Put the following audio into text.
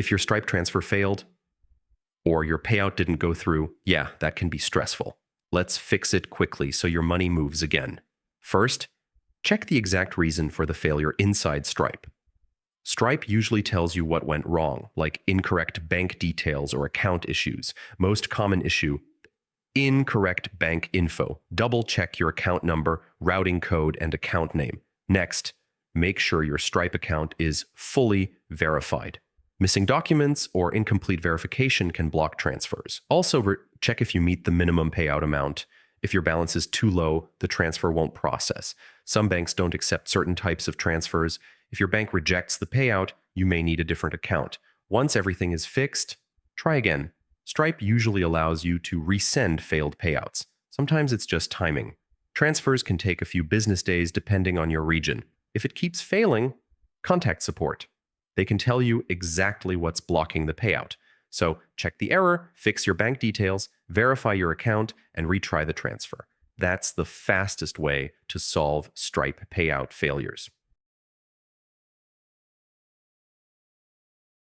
If your Stripe transfer failed or your payout didn't go through, yeah, that can be stressful. Let's fix it quickly so your money moves again. First, check the exact reason for the failure inside Stripe. Stripe usually tells you what went wrong, like incorrect bank details or account issues. Most common issue, incorrect bank info. Double check your account number, routing code, and account name. Next, make sure your Stripe account is fully verified. Missing documents or incomplete verification can block transfers. Also, check if you meet the minimum payout amount. If your balance is too low, the transfer won't process. Some banks don't accept certain types of transfers. If your bank rejects the payout, you may need a different account. Once everything is fixed, try again. Stripe usually allows you to resend failed payouts. Sometimes it's just timing. Transfers can take a few business days depending on your region. If it keeps failing, contact support. They can tell you exactly what's blocking the payout. So check the error, fix your bank details, verify your account, and retry the transfer. That's the fastest way to solve Stripe payout failures.